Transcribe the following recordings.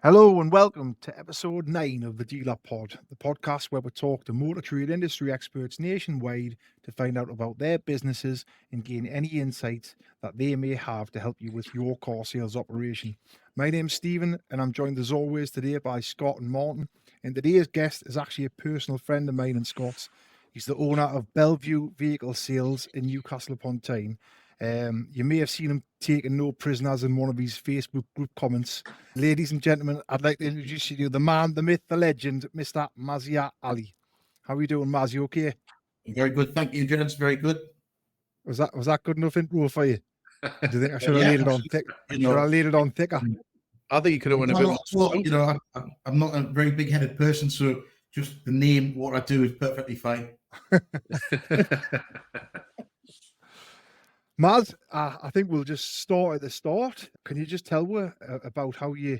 Hello and welcome to episode 9 of the DealerPod, the podcast where we talk to motor trade industry experts nationwide to find out about their businesses and gain any insights that they may have to help you with your car sales operation. My name's Stephen and I'm joined as always today by Scott and Martin. And today's guest is actually a personal friend of mine and Scott's. He's the owner of Bellevue Vehicle Sales in Newcastle upon Tyne. You may have seen him taking no prisoners in one of his Facebook group comments. Ladies and gentlemen, I'd like to introduce you to the man, the myth, the legend, Mr. Mazir Ali. How are you doing, Maz? You okay? Very good, thank you, gents. Very good. Was that good enough intro for you? Do you think I should have Yeah, laid it on thick? Should I laid it on thicker? I think you could have went a bit more. I'm not a very big-headed person, so just the name, what I do, is perfectly fine. Maz, I think we'll just start at the start. Can you just tell me about how you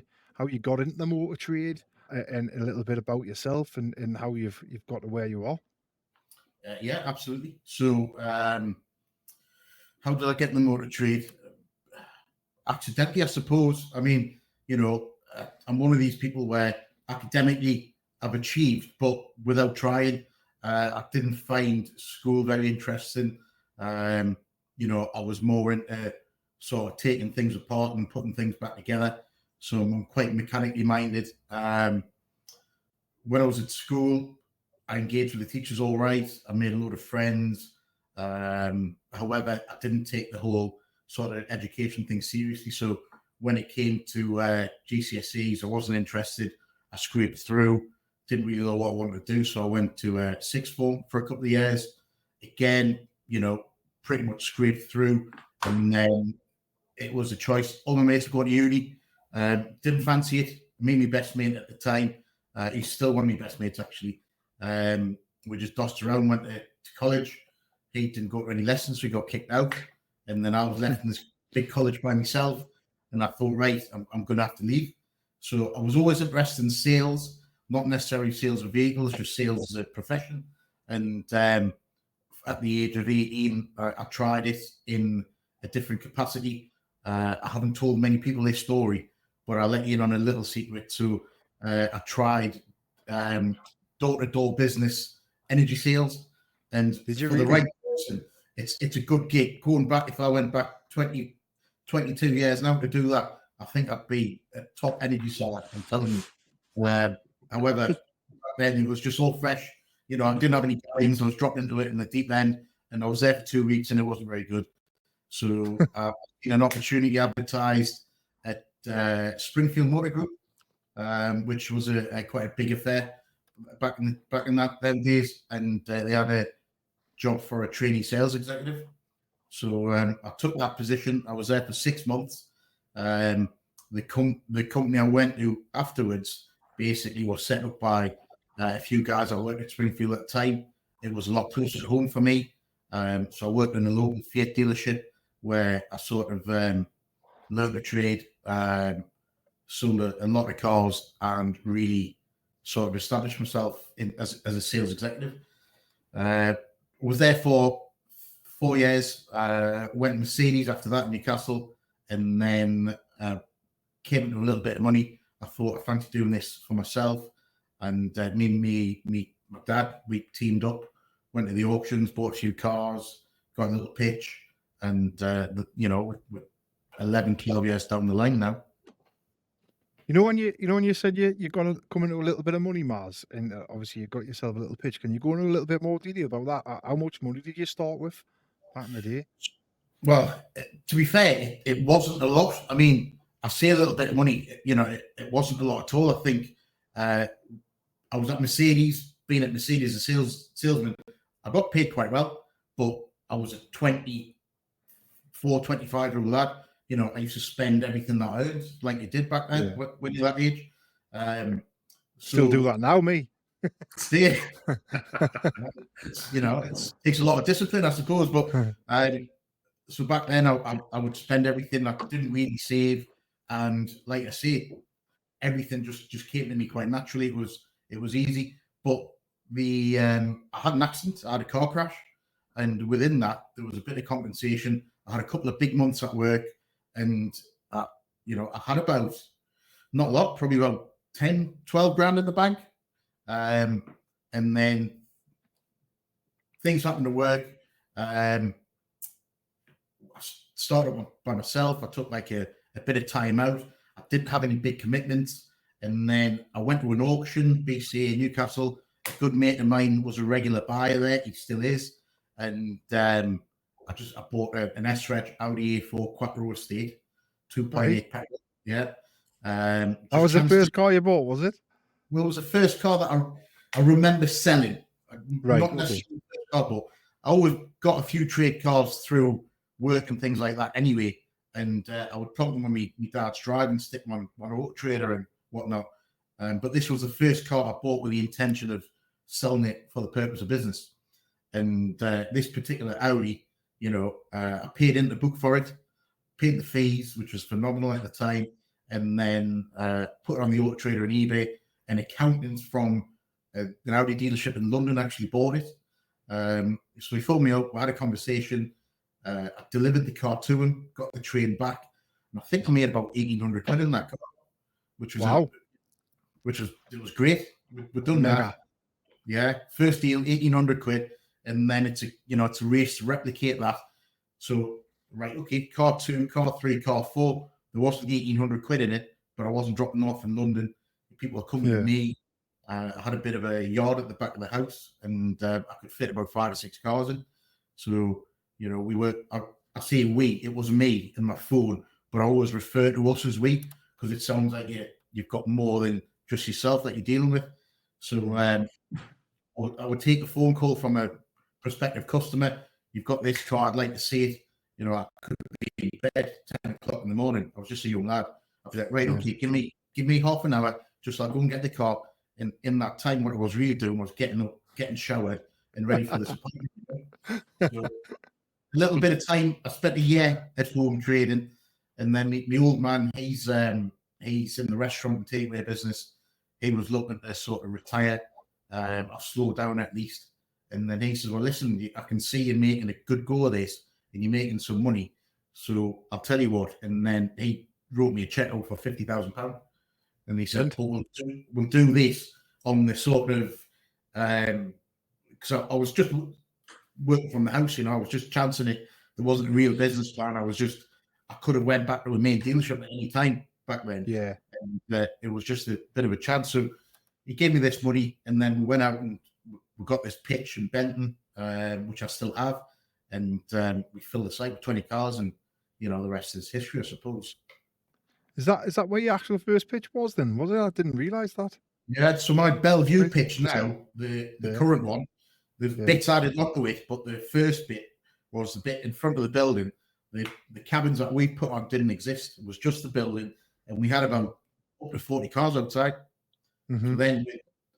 got into the motor trade and a little bit about yourself and how you've got to where you are? Yeah, absolutely. So, how did I get in the motor trade? Accidentally, I suppose. I mean, I'm one of these people where academically I've achieved, but without trying. I didn't find school very interesting. I was more into sort of taking things apart and putting things back together. So I'm quite mechanically minded. When I was at school, I engaged with the teachers all right. I made a lot of friends. However, I didn't take the whole sort of education thing seriously. So when it came to GCSEs, I wasn't interested. I scraped through. Didn't really know what I wanted to do. So I went to sixth form for a couple of years. Again, pretty much scraped through, and then it was a choice. All my mates were going to uni. Didn't fancy it. Me and my best mate at the time. He's still one of my best mates, actually. We just dossed around, went to college. He didn't go to any lessons, so he got kicked out. And then I was left in this big college by myself. And I thought, right, I'm going to have to leave. So I was always interested in sales, not necessarily sales of vehicles, just sales as a profession. And at the age of 18, I tried it in a different capacity. I haven't told many people this story, but I'll let you in on a little secret. So I tried door-to-door business energy sales. And Did you for really? the right person, it's a good gig. Going back, if I went back 22 years now to do that, I think I'd be a top energy seller, I'm telling you. However, back then it was just all fresh. I didn't have any guidance. I was dropped into it in the deep end, and I was there for 2 weeks, and it wasn't very good. So, an opportunity advertised at Springfield Motor Group, which was quite a big affair back in them days, and they had a job for a trainee sales executive. So I took that position. I was there for 6 months. The company I went to afterwards basically was set up by a few guys I worked at Springfield at the time. It was a lot closer to home for me. So I worked in a local Fiat dealership where I sort of learned the trade, sold a lot of cars, and really sort of established myself as a sales executive. Was there for 4 years. Went to Mercedes after that in Newcastle, and then came into a little bit of money. I thought I fancied doing this for myself. And me, my dad, we teamed up, went to the auctions, bought a few cars, got a little pitch, and we're 11, 12 years down the line now. When you said you're going to come into a little bit of money, Maz, and obviously you got yourself a little pitch. Can you go into a little bit more detail about that? How much money did you start with back in the day? Well, to be fair, it wasn't a lot. I mean, I say a little bit of money. It wasn't a lot at all. I think I was at Mercedes, being at Mercedes as a salesman. I got paid quite well, but I was a 24, 25-year-old lad. I used to spend everything that I earned, like you did back then when you're that age. Still do that now, me. Yeah. It takes a lot of discipline, I suppose. But so back then, I would spend everything. I didn't really save, and like I say, everything just came to me quite naturally. It was easy, but I had an accident. I had a car crash, and within that, there was a bit of compensation. I had a couple of big months at work, and I had about not a lot, probably about 10, 12 grand in the bank. And then things happened to work. I started by myself. I took like a bit of time out. I didn't have any big commitments. And then I went to an auction, BCA Newcastle. A good mate of mine was a regular buyer there. He still is. And I bought an S-Reg Audi A4 Quattro Estate, 2.8 pack. Yeah. That was the first car you bought, was it? Well, it was the first car that I remember selling. Right. Not necessarily the first car, but I always got a few trade cars through work and things like that anyway. And I would plug them when my dad's driving, stick them on Auto Trader and whatnot. But this was the first car I bought with the intention of selling it for the purpose of business. And this particular Audi, I paid in the book for it, paid the fees, which was phenomenal at the time, and then put it on the Auto Trader and eBay. An accountant from an Audi dealership in London actually bought it. So he phoned me up, we had a conversation. I delivered the car to him, got the train back, and I think I made about 1,800 quid in that car, which was wow. It was great. We've done that. Yeah, first deal, 1,800 quid, and then it's a race to replicate that. So right, okay, car 2, car 3, car 4. There wasn't 1,800 quid in it, but I wasn't dropping off in London. People are coming to me. I had a bit of a yard at the back of the house, and I could fit about 5 or 6 cars in. So we were. I say we. It was me and my phone, but I always refer to us as we because it sounds like you've got more than just yourself that you're dealing with. So I would take a phone call from a prospective customer. You've got this car. I'd like to see it. I could be in bed 10 o'clock in the morning. I was just a young lad. I was like, right, okay, give me half an hour. Just so I go and get the car. And in that time, what I was really doing was getting up, getting showered, and ready for this appointment. So, a little bit of time. I spent a year at home trading, and then my old man, he's in the restaurant and takeaway business. He was looking to sort of retire. I'll slow down at least. And then he says, well, listen, I can see you making a good go of this, and you're making some money. So I'll tell you what. And then he wrote me a check out for £50,000. And he said, well, we'll do this on the sort of, because I was just working from the house, I was just chancing it. There wasn't a real business plan. I could have went back to a main dealership at any time back then. Yeah. And it was just a bit of a chance. So he gave me this money, and then we went out and we got this pitch in Benton, which I still have. And we filled the site with 20 cars, and, the rest is history, I suppose. Is that where your actual first pitch was then? Was it? I didn't realise that. Yeah, so my Bellevue pitch now, the current one, the bits added onto it, but the first bit was the bit in front of the building. The cabins that we put on didn't exist. It was just the building, and we had about up to 40 cars outside. Mm-hmm. So then,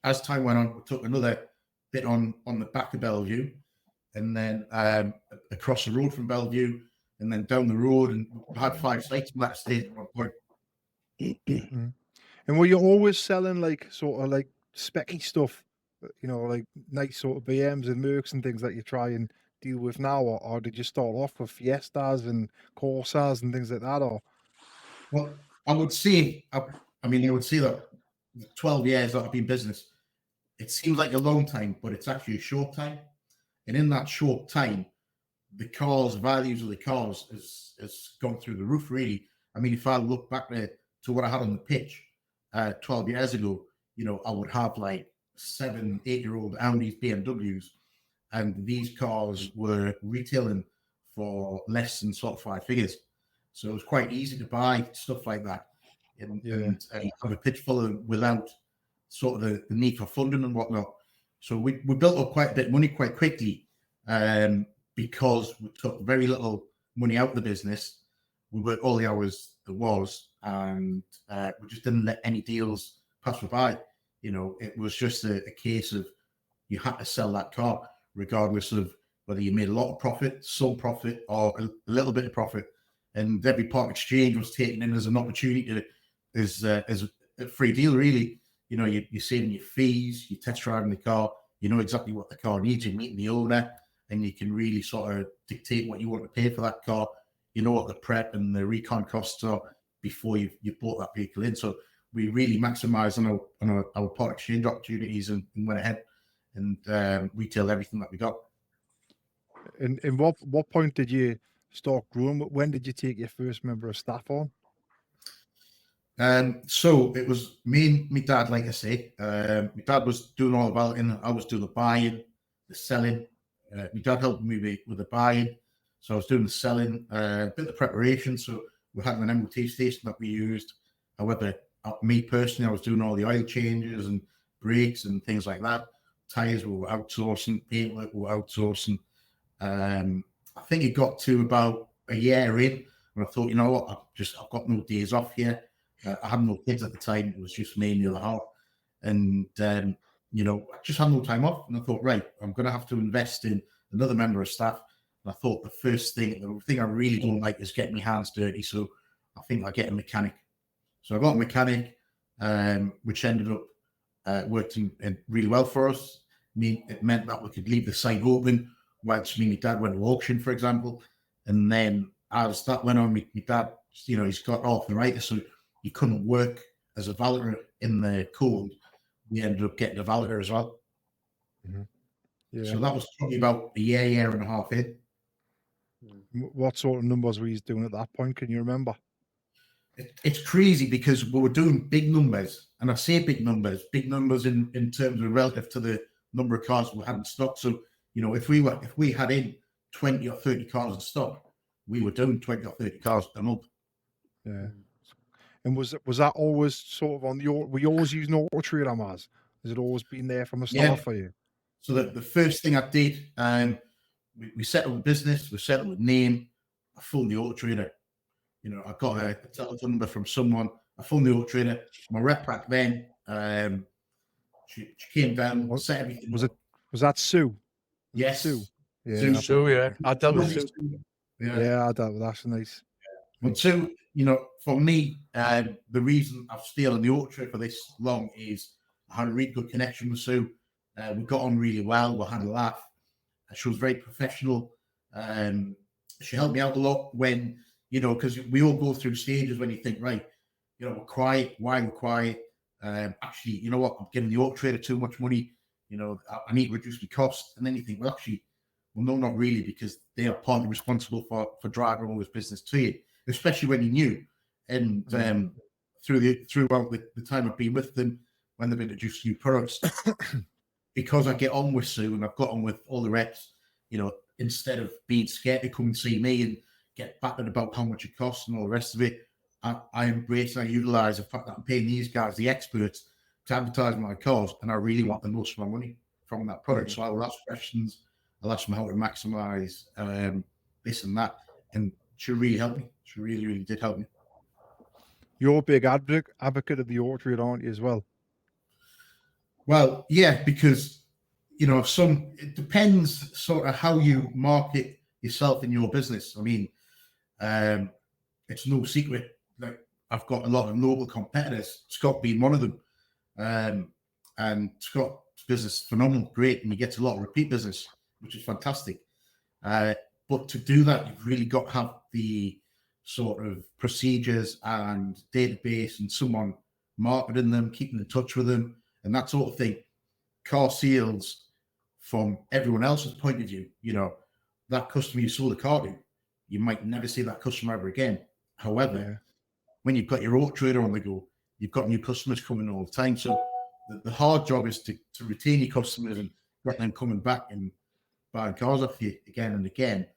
as time went on, we took another bit on the back of Bellevue, and then across the road from Bellevue, and then down the road, and we had 5 sites in that state at one point. Mm-hmm. And were you always selling like sort of like specky stuff, like nice sort of BMs and Mercs and things that you try and deal with now, or did you start off with Fiestas and Corsas and things like that? Or well, I would say that 12 years that I've been in business, it seems like a long time, but it's actually a short time. And in that short time, the values of the cars has gone through the roof, really. I mean, if I look back to what I had on the pitch 12 years ago, I would have like 7, 8-year-old Audis, BMWs, and these cars were retailing for less than sort of 5 figures. So it was quite easy to buy stuff like that and have a pitch full of without sort of the need for funding and whatnot. So we built up quite a bit of money quite quickly because we took very little money out of the business. We worked all the hours there was, and we just didn't let any deals pass me by. It was just a case of you had to sell that car, regardless of whether you made a lot of profit, some profit, or a little bit of profit. And every part exchange was taken in as an opportunity as a free deal, really. You're saving your fees, you're test driving the car, you know exactly what the car needs, you're meeting the owner, and you can really sort of dictate what you want to pay for that car. You know what the prep and the recon costs are before you bought that vehicle in. So we really maximised on our part exchange opportunities and went ahead and retailed everything that we got. And what point did you start growing? When did you take your first member of staff on? So it was me and my dad, like I say. My dad was doing all the balloting. I was doing the buying, the selling. My dad helped me with the buying. So I was doing the selling, a bit of preparation. So we had an MOT station that we used. However, me personally, I was doing all the oil changes and brakes and things like that. Tires we were outsourcing, paintwork we were outsourcing. I think it got to about a year in, and I thought, you know what, I've got no days off here. I had no kids at the time. It was just me and the other half. And, you know, I just had no time off. And I thought, right, I'm going to have to invest in another member of staff. And I thought the thing I really don't like is getting my hands dirty. So I think I'll get a mechanic. So I got a mechanic, which ended up working really well for us. It meant that we could leave the site open whilst me and my dad went to auction, for example. And then as that went on, my dad, you know, he's got arthritis, so he couldn't work as a valeter in the cold. We ended up getting a valeter as well. Mm-hmm. Yeah. So that was probably about a year and a half in. What sort of numbers were you doing at that point? Can you remember? It's crazy because we were doing big numbers, and I say big numbers in terms of relative to the number of cars we had in stock. So, you know, if we had in 20 or 30 cars in stock, we were doing 20 or 30 cars a month. Yeah. And was that always sort of on the, were you always using Auto Trader, Maz? Has it always been there from the start for you? So the first thing I did, we set up a business, we set up a name, I phoned the Auto Trader. You know, I got a telephone number from someone, I phoned the Auto Trader. My rep back then, she came down, set everything up. Was that Sue? Yes. Sue. Yeah. Sue, yeah. I dealt with Sue. Yeah, I dealt with that. That's nice. But Sue, you know, for me, the reason I've stayed on the Auto Trader for this long is I had a really good connection with Sue. We got on really well. We had a laugh. She was very professional. She helped me out a lot when, you know, because we all go through stages when you think, right, you know, we're quiet. Why we're quiet? Actually, you know what? I'm giving the Auto Trader too much money. You know, I need to reduce my costs. And then you think, well, actually, well, no, not really, because they are partly responsible for driving all this business to you, especially when you're new. And throughout the time I've been with them, when they've introduced new products, because I get on with Sue and I've got on with all the reps, you know, instead of being scared to come and see me and get battered about how much it costs and all the rest of it, I embrace and I utilize the fact that I'm paying these guys, the experts, to advertise my cars, and I really want the most of my money from that product. So I will ask questions, I'll ask them how to maximize this and that, and she really helped me. She really, really did help me. You're a big advocate of the Auto Trader, aren't you, as well? Well, yeah, because, you know, it depends sort of how you market yourself in your business. I mean, it's no secret that I've got a lot of local competitors, Scott being one of them. And Scott's business is phenomenal, great, and he gets a lot of repeat business, which is fantastic. But to do that, you've really got to have the sort of procedures and database and someone marketing them, keeping in touch with them, and that sort of thing. Car sales, from everyone else's point of view, you know, that customer you sold a car to, you might never see that customer ever again. However, when you've got your Auto Trader on the go, you've got new customers coming all the time. So the hard job is to retain your customers and get them coming back and buying cars off you again and again.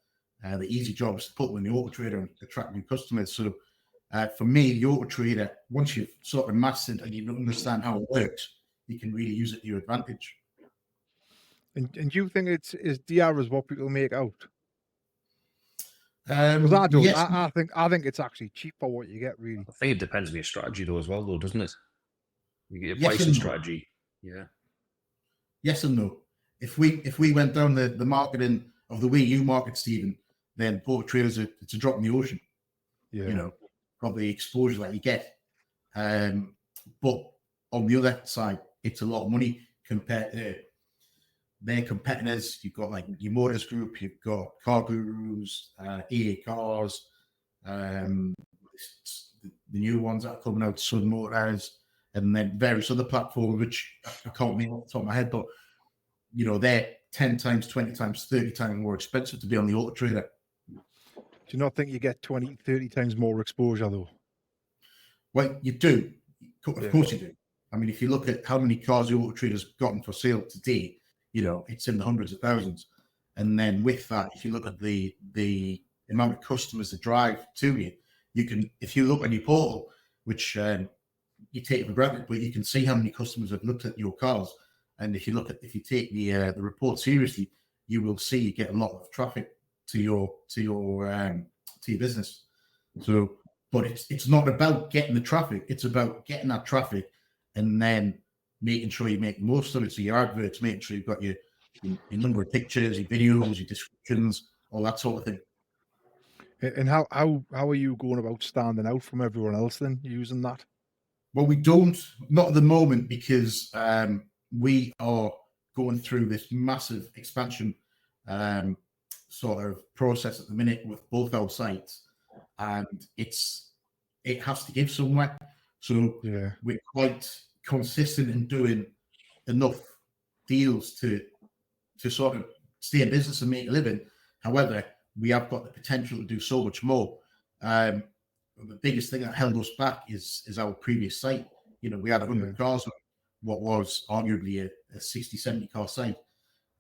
The easy job is to put them in the Auto Trader and attract new customers. So for me, the Auto Trader, once you've sort of mastered and you understand how it works, you can really use it to your advantage. And you think is DR is what people make out? Because I do. Yes. I think it's actually cheap for what you get, really. I think it depends on your strategy though as well, though, doesn't it? You get your pricing strategy. Yeah. Yes and no. If we went down the marketing of the way you market, Stephen, then Auto Traders it's a drop in the ocean. Yeah. You know, probably exposure that you get. But on the other side, it's a lot of money compared to their competitors. You've got like your Motors Group, you've got Car Gurus, EA Cars, the new ones that are coming out, Sun Motors, and then various other platforms, which I can't name off the top of my head, but they're 10 times, 20 times, 30 times more expensive to be on the Auto Trader. Do you not think you get 20, 30 times more exposure though? Well, you do. Of course you do. I mean, if you look at how many cars the Auto Trader's gotten for sale today, it's in the hundreds of thousands. And then with that, if you look at the amount of customers that drive to you, if you look on your portal, which you take it for granted, but you can see how many customers have looked at your cars. And if you take the report seriously, you will see you get a lot of traffic to your business. So, but it's not about getting the traffic; it's about getting that traffic and then making sure you make the most of it. So your adverts, making sure you've got your number of pictures, your videos, your descriptions, all that sort of thing. And how are you going about standing out from everyone else then using that? Well, we don't, not at the moment, because we are going through this massive expansion sort of process at the minute with both our sites, and it has to give somewhere. So we're quite consistent in doing enough deals to sort of stay in business and make a living. However, we have got the potential to do so much more. The biggest thing that held us back is our previous site. We had 100 cars on what was arguably a 60, 70 car site.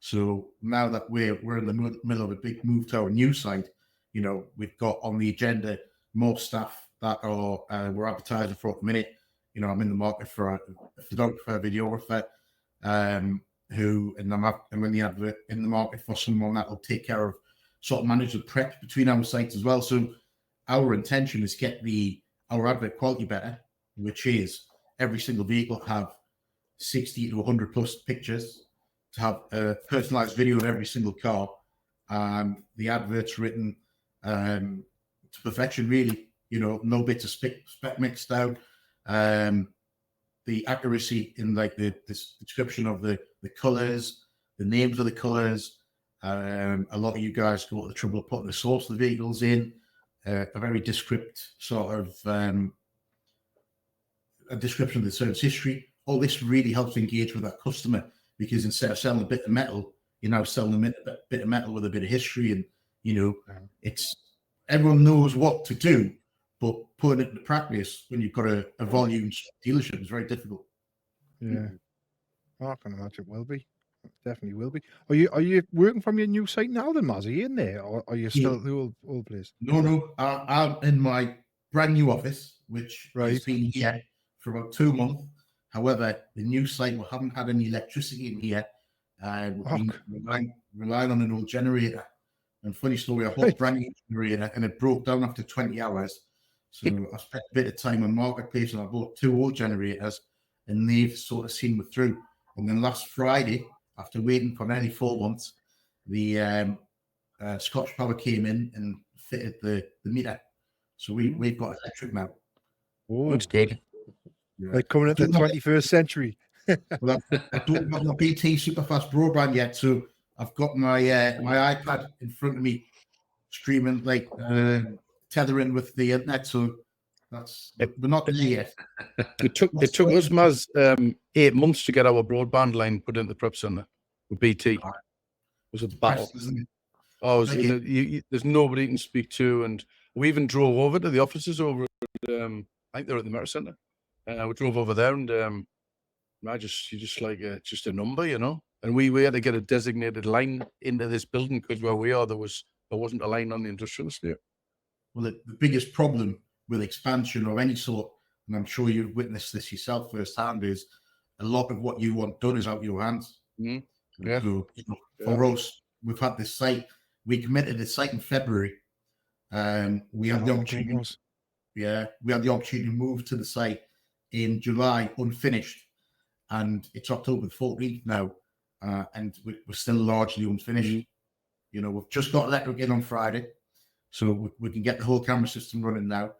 So now that we're in the middle of a big move to our new site, we've got on the agenda more staff that we're advertising for at the minute. I'm in the market for a photographer, videographer, I'm in the advert in the market for someone that will take care of sort of manage the prep between our sites as well. So our intention is get our advert quality better, which is every single vehicle have 60 to 100 plus pictures, to have a personalized video of every single car, and the advert's written to perfection, really. No bits of spec mixed out. The accuracy in like the description of the colors, the names of the colors. A lot of you guys go to the trouble of putting the source of the vehicles in, a very descriptive sort of a description of the service history. All this really helps engage with that customer, because instead of selling a bit of metal, you're now selling a bit of metal with a bit of history, and it's everyone knows what to do, but putting it into practice when you've got a volume dealership is very difficult. Yeah, I can imagine it will be. It definitely will be. Are you working from your new site now, then, Maz? Are you in there, or are you still at the old place? No. I'm in my brand new office, which has been here for about 2 months. However, the new site, we haven't had any electricity in here. We've been relying on an old generator. And funny story, I bought a brand new generator and it broke down after 20 hours. So I spent a bit of time on Marketplace and I bought 2 old generators, and they've sort of seen me through. And then last Friday, after waiting for nearly 4 months, the Scotch Power came in and fitted the meter. So we've got electric now. Oh, Looks good. Yeah. Like coming into the 21st century. Well, I don't have my BT Superfast broadband yet, so I've got my iPad in front of me, streaming, like tethering with the internet. So we're not there yet. It took us, Maz, 8 months to get our broadband line put in the prep centre with BT. It was a battle. There's nobody you can speak to, and we even drove over to the offices over at, I think they're at the Merit Centre. We drove over there, and you're just like just a number, And we had to get a designated line into this building, because where we are, there wasn't a line on the industrial estate. Well, the biggest problem with expansion of any sort, and I'm sure you've witnessed this yourself firsthand, is a lot of what you want done is out of your hands. Mm-hmm. Yeah. So for us, we've had this site. We committed the site in February. We had the opportunity. Yeah, we had the opportunity to move to the site in July, unfinished, and it's October 14th now, and we're still largely unfinished. We've just got electric in on Friday, so we can get the whole camera system running now.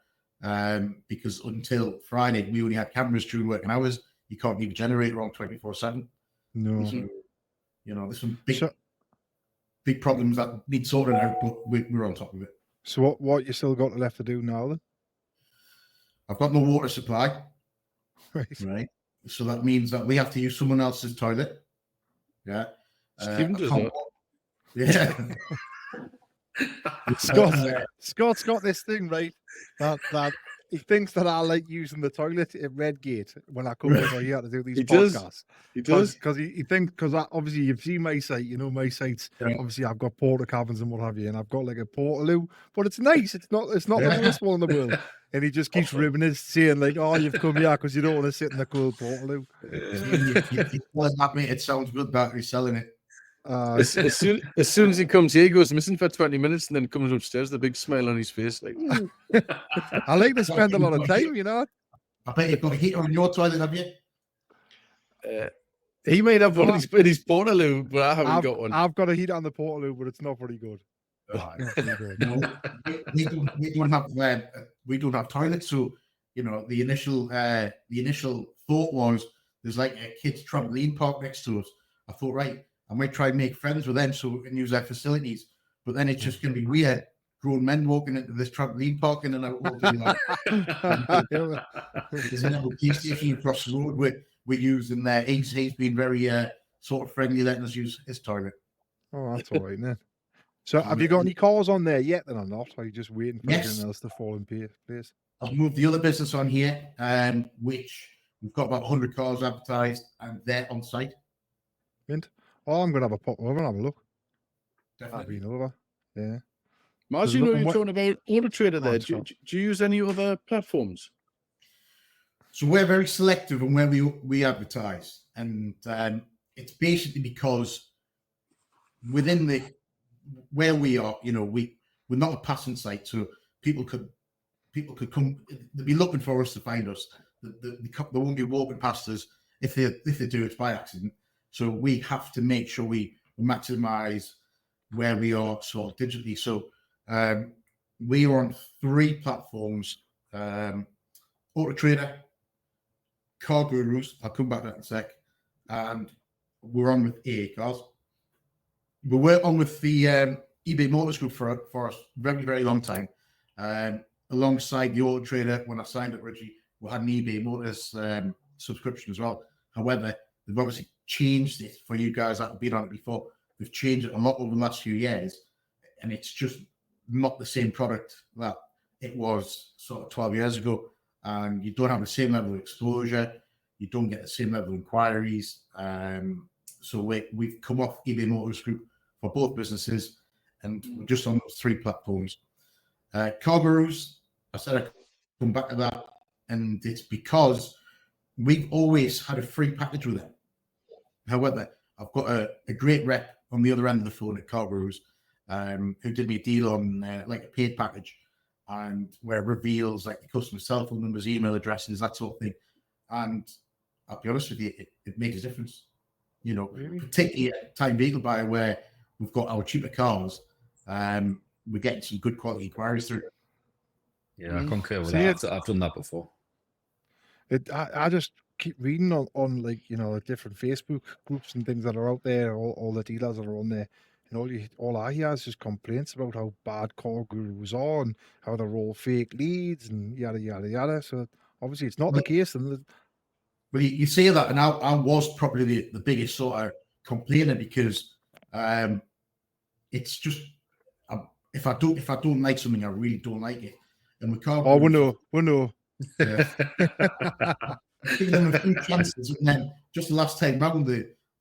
Because until Friday, we only had cameras during working hours. You can't leave a generator on 24/7. No. So, there's some big problems that need sorting out, but we're on top of it. So what you still got left to do now then? I've got no water supply. Right. right? So that means that we have to use someone else's toilet. Yeah. Stephen does I can't- Yeah. Scott's got this thing, right? That he thinks that I like using the toilet at Redgate when I come over here to do these He does. podcasts. He does. Because he thinks, because obviously you've seen my site, you know, my site's obviously I've got porta cabins and what have you, and I've got like a portaloo, but it's nice. It's not the worst one in the world. And he just keeps ribbing us, saying like, "Oh, you've come here because you don't want to sit in the cool portaloo." It sounds good that he's selling it. As soon as he comes here, he goes missing for 20 minutes and then comes upstairs, the big smile on his face. Like, I like to spend a lot of time, you know. I bet you've got a heater on your toilet, have you? he might have one in his portaloo, but I haven't got one. I've got a heater on the portaloo, but it's not very good. We don't have toilets, so you know the initial thought was there's like a kids trampoline park next to us. I thought, right, I might try and make friends with them so we can use their facilities, but then it's just going to be weird. Grown men walking into this trampoline park and then I will be like, there's another police station across the road we're using there. He's been very sort of friendly, letting us use his toilet. Oh, that's all right then. So have you got any cars on there yet then or not? Or are you just waiting for everything else to fall in place? I've moved the other business on here, which we've got about 100 cars advertised and they're on site. Mint. Oh, I'm going to have a pop over and have a look. Definitely. I've been over. Yeah. Maz, you know you're talking about Auto Trader there. Do you use any other platforms? So we're very selective on where we advertise. And it's basically because within where we are, you know, we're not a passing site. So people could come, they'd be looking for us to find us. They won't be walking past us. If they do, it's by accident. So we have to make sure we maximize where we are sort of digitally. So we are on 3 platforms: Auto Trader, Car Gurus. I'll come back to that in a sec. And we're on with AA Cars. We were on with the eBay Motors Group for a very, very long time. Alongside the Auto Trader, when I signed up, Richie, we had an eBay Motors subscription as well. However, they've obviously changed it for you guys that have been on it before. They've changed it a lot over the last few years, and it's just not the same product that it was sort of 12 years ago. And you don't have the same level of exposure. You don't get the same level of inquiries. So we've come off eBay Motors Group for both businesses, and we're just on those 3 platforms. Car Gurus, I said I'd come back to that, and it's because we've always had a free package with them. However, I've got a great rep on the other end of the phone at Car Gurus, who did me a deal on like a paid package, and where it reveals like the customer's cell phone numbers, email addresses, that sort of thing. And I'll be honest with you, it makes a difference. You know, particularly at Time Vehicle Buyer, where we've got our cheaper cars, we're getting some good quality inquiries through. Yeah, I concur with that. I've done that before. I just keep reading on like, you know, different Facebook groups and things that are out there, all the dealers that are on there, and all I hear is just complaints about how bad Car Gurus are and how they're all fake leads and yada yada yada. So obviously it's not the case. And well, you say that, and I was probably the biggest sort of complainer because it's just if I don't like something, I really don't like it. And we can't. Oh, we know. Yeah. Give them a few chances, and then just the last time round,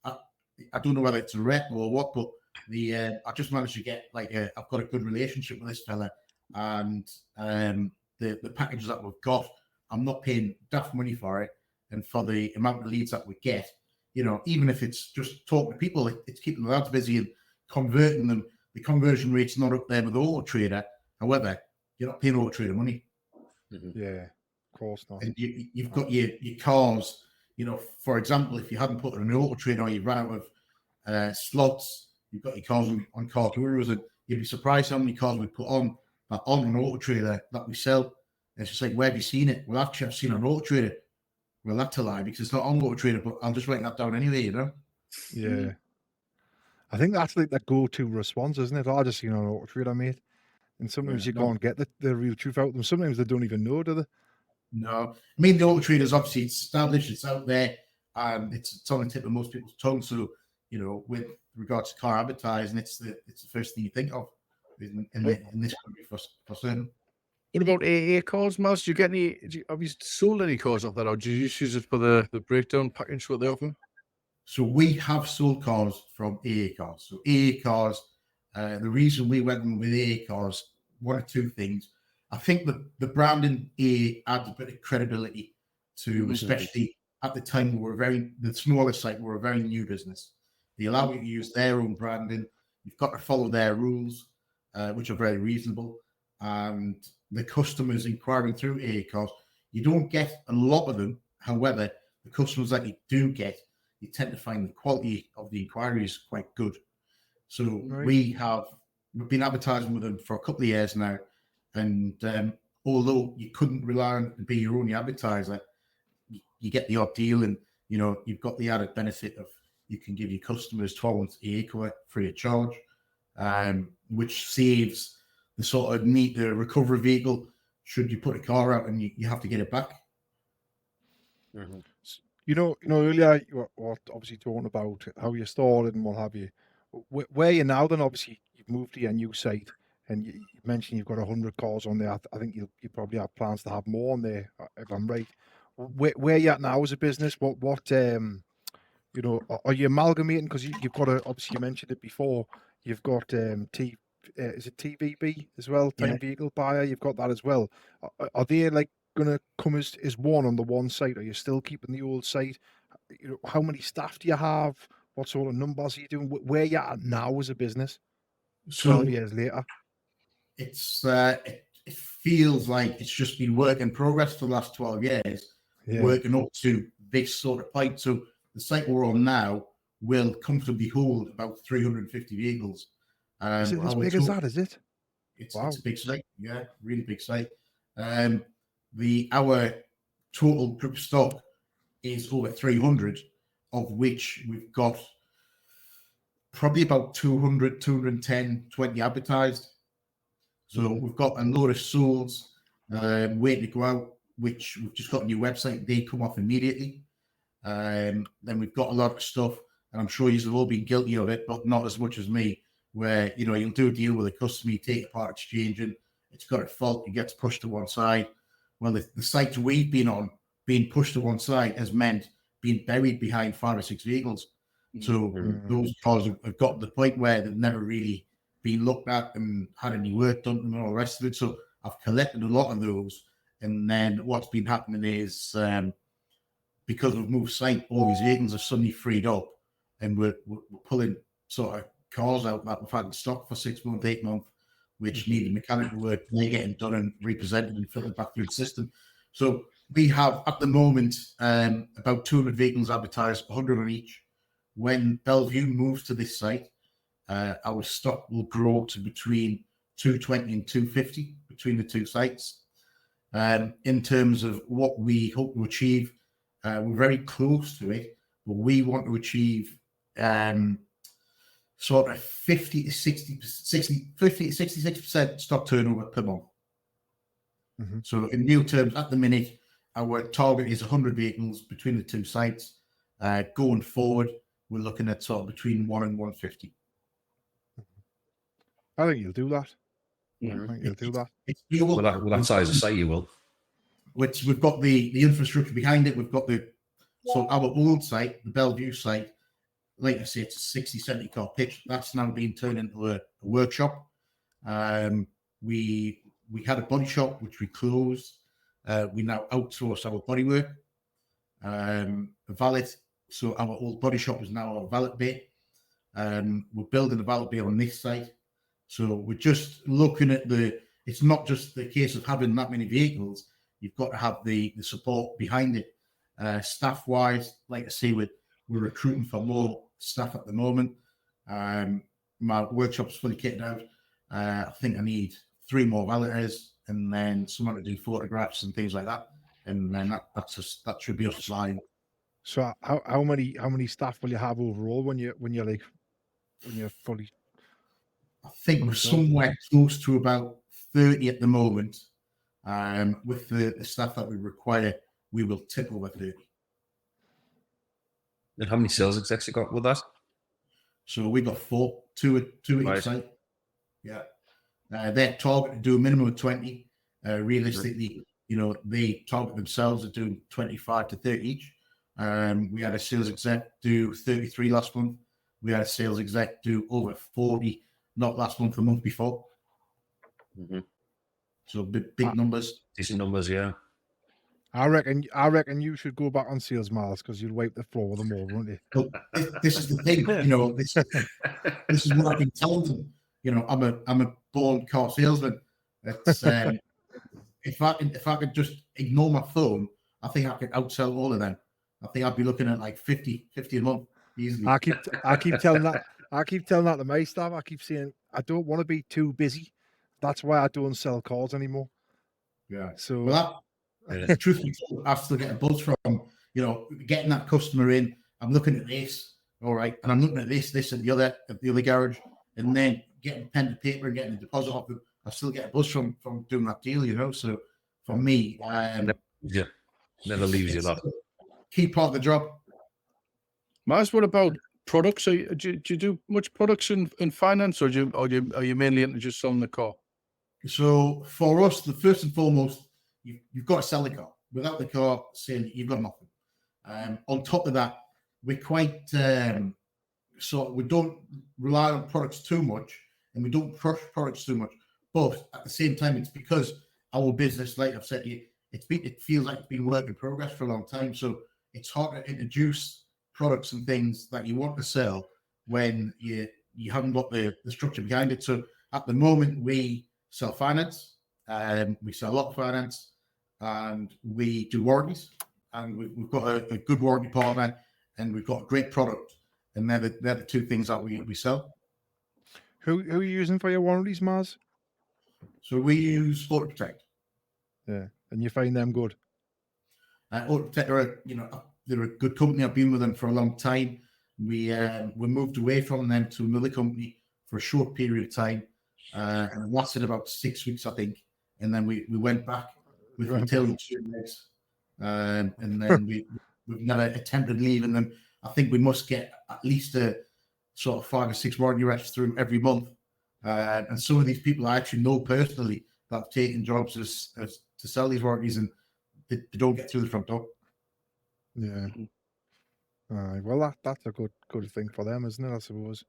I don't know whether it's a rep or what, but I just managed to get I've got a good relationship with this fella, and the packages that we've got, I'm not paying daft money for it, and for the amount of leads that we get, you know, even if it's just talking to people, it's keeping the lads busy and converting them. The conversion rate's not up there with Auto Trader. However, you're not paying Auto Trader money. Mm-hmm. Yeah, of course not. And you've got your cars, you know, for example, if you hadn't put an Auto Trader or you ran out of slots, you've got your cars on Car Gurus, and you'd be surprised how many cars we put on an Auto Trader that we sell. And it's just like, where have you seen it? Well, actually, I've seen it on Auto Trader. Well, that's a lie because it's not on Auto Trader, but I'm just writing that down anyway, you know? Yeah. I think that's like the go-to response, isn't it? I just seen on Auto Trader, mate. And sometimes you can't get the real truth out of them. Sometimes they don't even know, do they? No, I mean, the Auto Trader's obviously it's established, it's out there, and it's on the tip of most people's tongue. So, with regards to car advertising, it's the first thing you think of in this country for certain. What about AA cars, Maz? Do you get any? Have you sold any cars off that, or do you just use it for the breakdown package what they offer? So we have sold cars from AA cars. So AA cars, the reason we went with AA cars, one or two things. I think the branding AA adds a bit of credibility to, especially at the time the smaller site, we're a very new business. They allow you to use their own branding. You've got to follow their rules, which are very reasonable. And the customers inquiring through AA cars, you don't get a lot of them. However, the customers that you do get, you tend to find the quality of the inquiries quite good. So we've been advertising with them for a couple of years now. And although you couldn't rely on to be your only advertiser, you get the odd deal, and you've got the added benefit of you can give your customers 12 months AA cover free of charge, which saves the sort of need the recovery vehicle should you put a car out and you have to get it back. Mm-hmm. Earlier you were obviously talking about how you started and what have you. Where you now then, obviously you've moved to your new site, and you mentioned you've got 100 cars on there. I think you probably have plans to have more on there, if I'm right. Where you at now as a business? What are you amalgamating? Because you've got obviously you mentioned it before. You've got is it TVB as well? Time Vehicle Buyer. You've got that as well. Are they like going to come as one on the one site? Are you still keeping the old site? How many staff do you have? What sort of numbers are you doing? Where you at now as a business? 12 years later. It's it feels like it's just been work in progress for the last 12 years, working up to this sort of point. So the site we're on now will comfortably hold about 350 vehicles. Is it as big as that? Is it? It's a big site. Yeah, really big site. Our total group stock is over 300, of which we've got probably about 200, 210, 20 advertised. So we've got a load of souls waiting to go out, which we've just got a new website. They come off immediately. Then we've got a lot of stuff, and I'm sure you've all been guilty of it, but not as much as me, where you'll do a deal with a customer, you take a part exchange, and it's got a fault, it gets pushed to one side. Well, the sites we've been on, being pushed to one side has meant being buried behind 5 or 6 vehicles. So those cars have got to the point where they've never really been looked at and had any work done and all the rest of it. So I've collected a lot of those. And then what's been happening is because we've moved site, all these vehicles are suddenly freed up, and we're pulling sort of cars out that we've had in stock for 6 months, 8 months, which needed mechanical work. They're getting done and represented and filtered back through the system. So we have at the moment about 200 vehicles advertised, 100 on each. When Bellevue moves to this site, our stock will grow to between 220 and 250 between the two sites. In terms of what we hope to achieve, we're very close to it, but we want to achieve sort of 50 to 66% stock turnover per month. So in real terms, at the minute, our target is 100 vehicles between the two sites. Going forward, we're looking at sort of between 1 and 150. I think you'll do that. I think you'll do that. It's doable. Well, that size of site you will. Which we've got the infrastructure behind it. We've got so our old site, the Bellevue site, like I say, it's a 60, 70 car pitch. That's now being turned into a workshop. We had a body shop, which we closed. We now outsource our bodywork. Valet, so our old body shop is now our valet bay. We're building a valet bay on this site. So we're just looking at it's not just the case of having that many vehicles. You've got to have the support behind it. Staff-wise, like I say, we're recruiting for more staff at the moment. My workshop's fully kitted out. I think I need 3 more valeters, and then someone to do photographs and things like that. And then that should be us flying. So how many staff will you have overall when you're fully? I think we're somewhere close to about 30 at the moment. With the staff that we require, we will tip over 30. And how many sales execs you got with that? So we got 4, two at Right. each site. Yeah. Their target to do a minimum of 20. Realistically, they target themselves at doing 25 to 30 each. We had a sales exec do 33 last month. We had a sales exec do over 40, not last month, the month before. Mm-hmm. So big numbers. Decent numbers, yeah. I reckon you should go back on sales, Miles, because you'll wipe the floor with them all, won't you? But this is the thing, this is what I've been telling them. I'm a born car salesman. It's, if I could just ignore my phone, I think I could outsell all of them. I think I'd be looking at like 50 a month easily. I keep telling that to my staff. I keep saying I don't want to be too busy. That's why I don't sell cars anymore. Yeah. So Well, truthfully, I still get a buzz from getting that customer in. I'm looking at this, all right, and I'm looking at this, and the other garage, and then getting pen to paper and getting a deposit off them. I still get a buzz from doing that deal, So for me, never leaves you that. Key part of the job. Maz, what about products? Do you do much products in finance, or are you mainly into just selling the car? So for us, the first and foremost, you've got to sell the car. Without the car sale, you've got nothing. On top of that, we're quite so we don't rely on products too much, and we don't push products too much. But at the same time, it's because our business, like I've said to you, it feels like it's been work in progress for a long time. So it's hard to introduce products and things that you want to sell when you haven't got the structure behind it. So at the moment, we sell finance, we sell a lot of finance, and we do warranties. And we've got a good warranty department, and we've got a great product. And they're the two things that we sell. who are you using for your warranties, Maz? So we use Auto Protect. Yeah, and you find them good. Auto Protect they're a good company. I've been with them for a long time. We moved away from them to another company for a short period of time, and it lasted about 6 weeks, I think. And then we went back with the tail and two legs, and then we've never attempted leaving them. I think we must get at least a sort of 5 or 6 warranty reps through every month. And some of these people I actually know personally that have taken jobs as to sell these warranties, and they don't get through the front door. Yeah. Well, that's a good thing for them, isn't it? I suppose.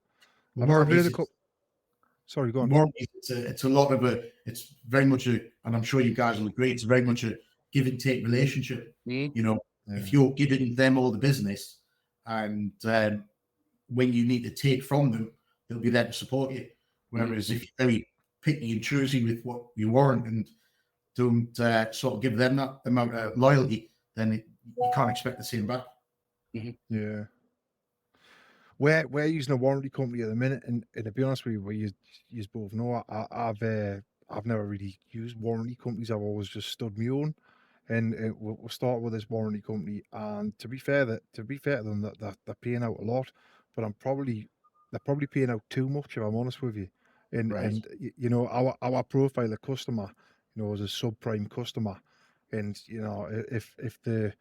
Sorry, go on. Warranties, it's a lot of it's very much and I'm sure you guys will agree, it's very much a give and take relationship. If you're giving them all the business, and when you need to take from them, they'll be there to support you. Whereas if you're very picky and choosy with what you warrant and don't sort of give them that amount of loyalty, then you can't expect the same back. Yeah. We're using a warranty company at the minute, and to be honest with you, you both know I've never really used warranty companies. I've always just stood my own, and we'll start with this warranty company. And to be fair to them, that they're paying out a lot, but they're probably paying out too much, if I'm honest with you. And Right. and our profile of customer, is a subprime customer, and if a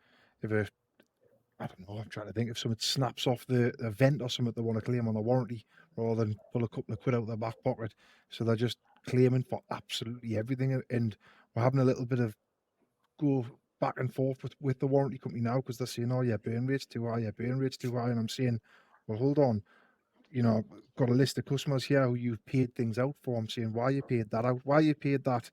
I don't know, I'm trying to think, if something snaps off the vent or something they want to claim on the warranty, rather than pull a couple of quid out of their back pocket. So they're just claiming for absolutely everything. And we're having a little bit of go back and forth with the warranty company now, because they're saying, oh, your burn rate's too high, And I'm saying, well, hold on. Got a list of customers here who you've paid things out for. I'm saying, why you paid that out? Why you paid that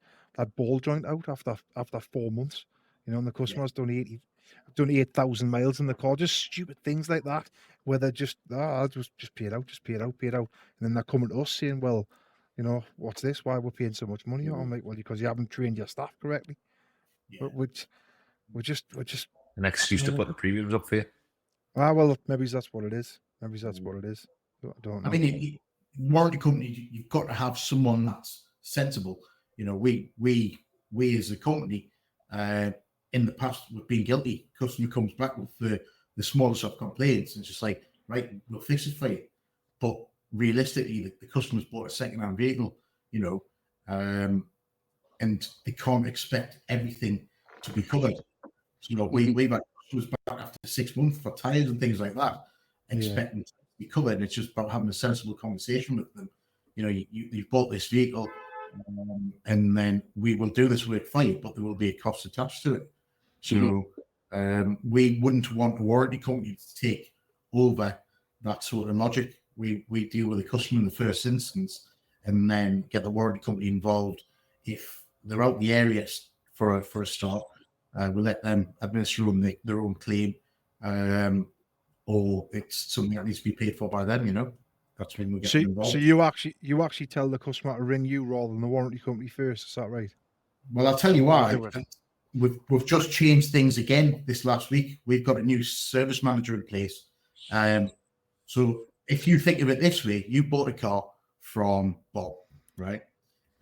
ball joint out after 4 months? And the customer's done 8,000 miles in the car, just stupid things like that, where they're just, I'll just pay it out, and then they're coming to us saying, well, what's this? Why we're paying so much money? I'm like, well, because you haven't trained your staff correctly. Yeah. But we're just An excuse to put the premiums up for you. well, maybe that's what it is. I don't know. I mean, warranty company, you've got to have someone that's sensible. We as a company, in the past, we've been guilty. Customer comes back with the smallest of complaints, and it's just like, right, we'll fix it for you. But realistically, the customer's bought a second-hand vehicle, and and they can't expect everything to be covered. So we've had customers back after 6 months for tires and things like that, expecting to be covered. And it's just about having a sensible conversation with them. You've bought this vehicle, and then we will do this work for you, but there will be a cost attached to it. So we wouldn't want a warranty company to take over that sort of logic. We deal with the customer in the first instance, and then get the warranty company involved if they're out the area for a start. We'll let them administer their own claim, or it's something that needs to be paid for by them. That's when we get involved. So you actually tell the customer to ring you rather than the warranty company first. Is that right? Well, I'll tell you why. We've just changed things again this last week. We've got a new service manager in place. So if you think of it this way, you bought a car from Bob, right?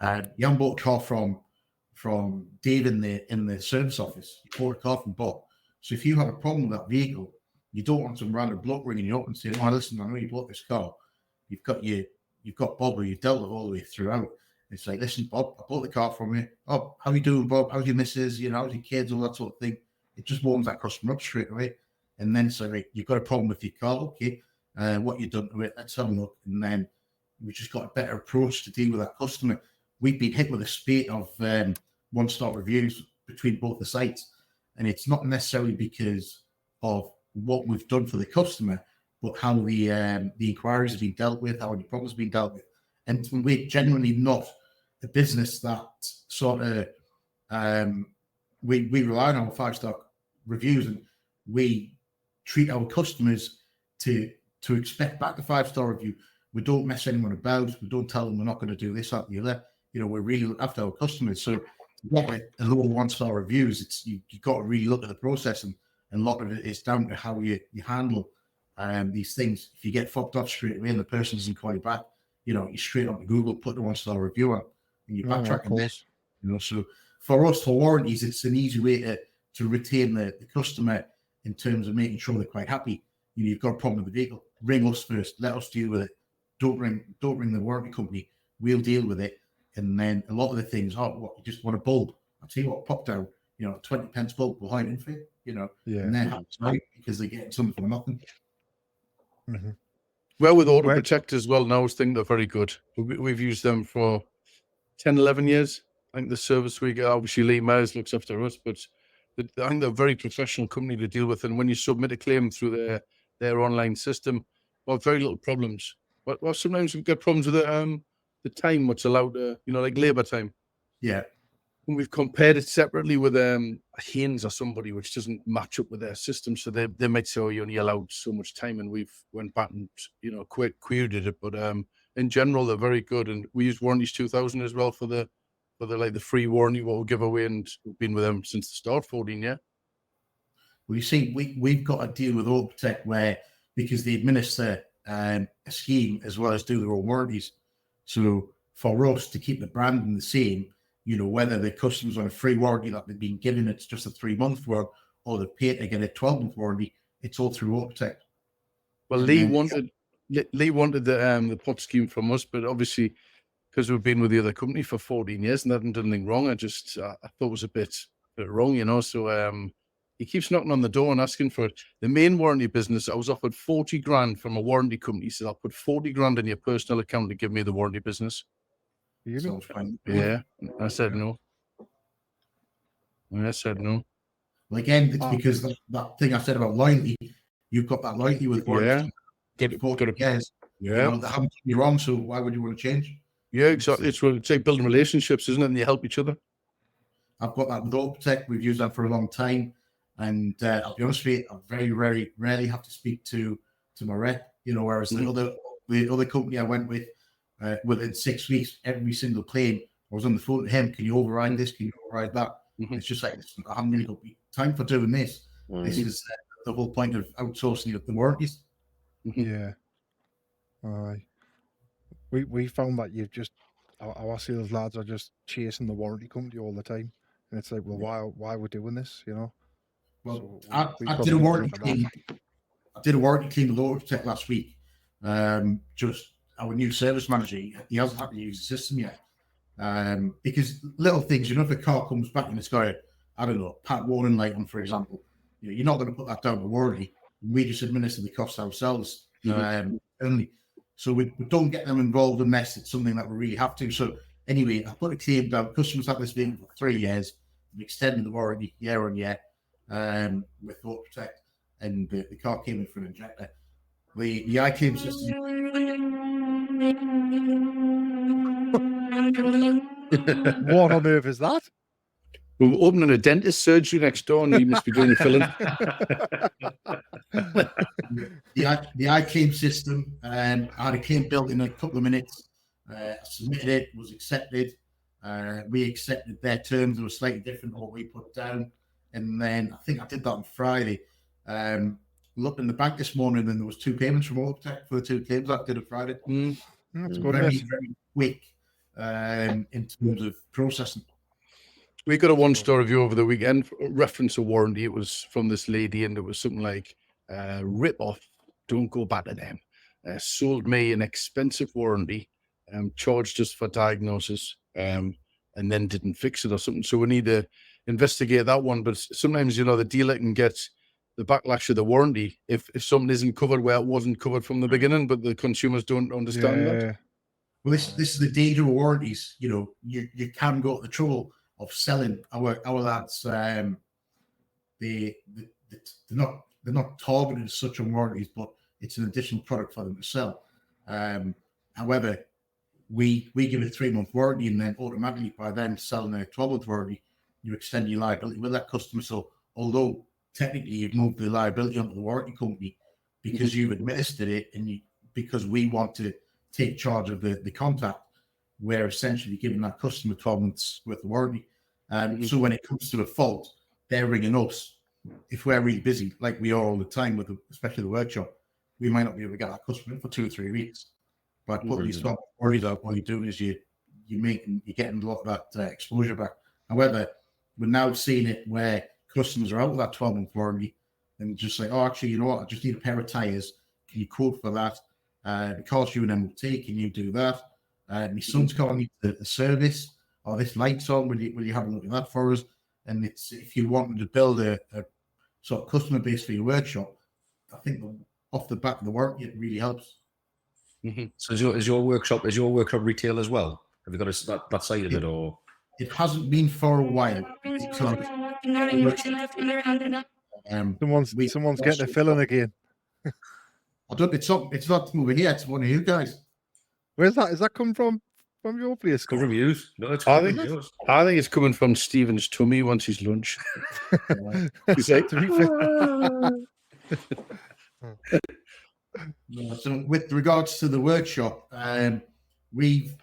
You haven't bought a car from Dave in the service office. You bought a car from Bob. So if you have a problem with that vehicle, you don't want some random bloke ringing you up and saying, "Oh, listen, I know you bought this car. You've got Bob, who you've dealt with all the way throughout." It's like, "Listen, Bob, I bought the car from you. Oh, how you doing, Bob? How's your missus? How's your kids? All that sort of thing." It just warms that customer up straight away. And then say, "Right, you've got a problem with your car. Okay, what you done to it? Let's have a look." And then we just got a better approach to deal with that customer. We've been hit with a spate of one-star reviews between both the sites, and it's not necessarily because of what we've done for the customer, but how the inquiries have been dealt with, how the problems have been dealt with. And we're genuinely not a business that sort of we rely on our 5-star reviews, and we treat our customers to expect back a 5-star review. We don't mess anyone about. We don't tell them we're not going to do this, that, and the other. We really look after our customers. So to get a low 1-star reviews, you got to really look at the process, and a lot of it is down to how you handle these things. If you get fucked off straight away and the person doesn't call you back, you straight onto Google, put the 1-star review on, and you backtrack. So for us, for warranties, it's an easy way to retain the customer in terms of making sure they're quite happy. You've got a problem with the vehicle, ring us first, let us deal with it. Don't ring the warranty company. We'll deal with it. And then a lot of the things, you just want a bulb. I'll tell you what, pop down, 20 pence bulb behind in for you, and they're happy because they're getting something for nothing. Mm-hmm. Well, with Auto Protect as well, now I think they're very good. We've used them for 10, 11 years. I think the service we get, obviously Lee Myers looks after us, but I think they're a very professional company to deal with. And when you submit a claim through their online system, very little problems. But sometimes we've got problems with the time, what's allowed, like labour time. Yeah. And we've compared it separately with Haynes or somebody, which doesn't match up with their system. So they might say, "Oh, you only allowed so much time," and we've went back and queried it. But in general, they're very good. And we use Warranties 2000 as well for the free warranty what we'll give away, and we've been with them since the start, 14 years. Well, you see, we've got a deal with Auto Protect where, because they administer a scheme as well as do their own warranties. So for us to keep the branding the same, whether the customer's on a free warranty that they've been given, it's just a 3-month one, or they're paid to get a 12-month warranty, it's all through Auto Protect. Well, Lee wanted the pot scheme from us, but obviously, because we've been with the other company for 14 years and hadn't done anything wrong, I thought it was a bit wrong, So he keeps knocking on the door and asking for it. The main warranty business, I was offered 40 grand from a warranty company. He said, "I'll put 40 grand in your personal account to give me the warranty business." Yeah, I said no. Well, again, it's because that thing I said about loyalty, you've got that loyalty with warranty. Yeah. They haven't done you wrong, so why would you want to change? Yeah, exactly. It's like building relationships, isn't it? And you help each other. I've got that with Auto Protect. We've used that for a long time. And I'll be honest with you, I very rarely have to speak to my rep, whereas the other company I went with, within 6 weeks, every single claim, I was on the phone to him. "Can you override this? Can you override that?" Mm-hmm. It's just like, I haven't really got time for doing this. Mm-hmm. This is the whole point of outsourcing the warranties. Yeah. We found that you've just, our sales lads are just chasing the warranty company all the time. And it's like, well, why we're doing this, Well, so I did a warranty clean. I did a warranty clean with Auto Protect last week. Just our new service manager, he hasn't had to use the system yet. Because little things, if a car comes back and it's got a, I don't know, part warning light on, for example, you're not going to put that down to warranty. We just administer the cost ourselves only. So we don't get them involved unless it's something that we really have to. So anyway, I put a claim down. Customers have this vehicle for 3 years. We extended the warranty year on year with Auto Protect, and the car came in for an injector. The iClaim system. What on earth is that? We're opening a dentist surgery next door, and you must be doing the filling. The iClaim system, I had a claim built in a couple of minutes. I submitted it, was accepted. We accepted their terms. They were slightly different to what we put down. And then I think I did that on Friday. Looked in the bank this morning, and there was 2 payments from Autotech for the 2 claims I did on Friday. That's good. Very quick in terms of processing. We got a 1-star review over the weekend, reference a warranty. It was from this lady, and it was something like, rip off, don't go back to them. Sold me an expensive warranty, charged us for diagnosis, and then didn't fix it or something. So we need to investigate that one. But sometimes, the dealer can get the backlash of the warranty if something isn't covered where it wasn't covered from the beginning, but the consumers don't understand that. Well, this is the danger of warranties. You can go to the trouble of selling our lads. They're not targeted as such on warranties, but it's an additional product for them to sell. However, we give it a 3-month warranty, and then automatically by then selling a 12-month warranty, you extend your liability with that customer. So although technically you've moved the liability onto the warranty company because you've administered it, and because we want to take charge of the contact, we're essentially giving that customer 12 months worth of warranty. So when it comes to a fault, they're ringing us. If we're really busy, like we are all the time, especially the workshop, we might not be able to get that customer in for 2 or 3 weeks. But putting these worries out, what you're doing is you're getting a lot of that exposure back. However, we're now seeing it where customers are out of that 12-month warranty and just say, oh, actually, you know what? I just need a pair of tires. Can you quote for that? The car's due an MOT. Can you do that? My son's car needs a service. Or this light's on. Will you have a look at that for us? And it's, if you wanted to build a sort of customer base for your workshop, I think off the back of the warranty, it really helps. So is your workshop retail as well? Have you got that side of it, or? It hasn't been for a while. Someone's getting a filling again. I don't. It's not moving here. It's one of you guys. Where's that? Is that come from your place? Come from you? No, it's I think it's coming from Stephen's tummy once he's lunch. So with regards to the workshop, we've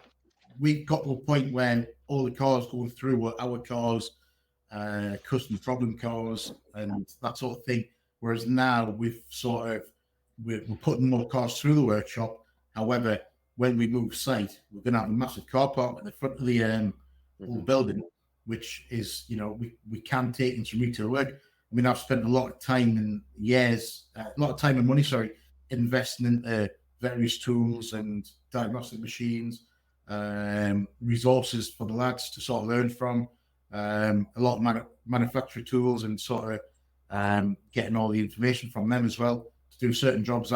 got to a point when all the cars going through were our cars, custom problem cars, and that sort of thing. Whereas now we're putting more cars through the workshop. However, when we move site, we're going to have a massive car park in the front of the building, which is, we can take into retail work. I mean, I've spent a lot of time and money, investing in various tools and diagnostic machines, resources for the lads to sort of learn from, a lot of manufacturing tools, and sort of getting all the information from them as well to do certain jobs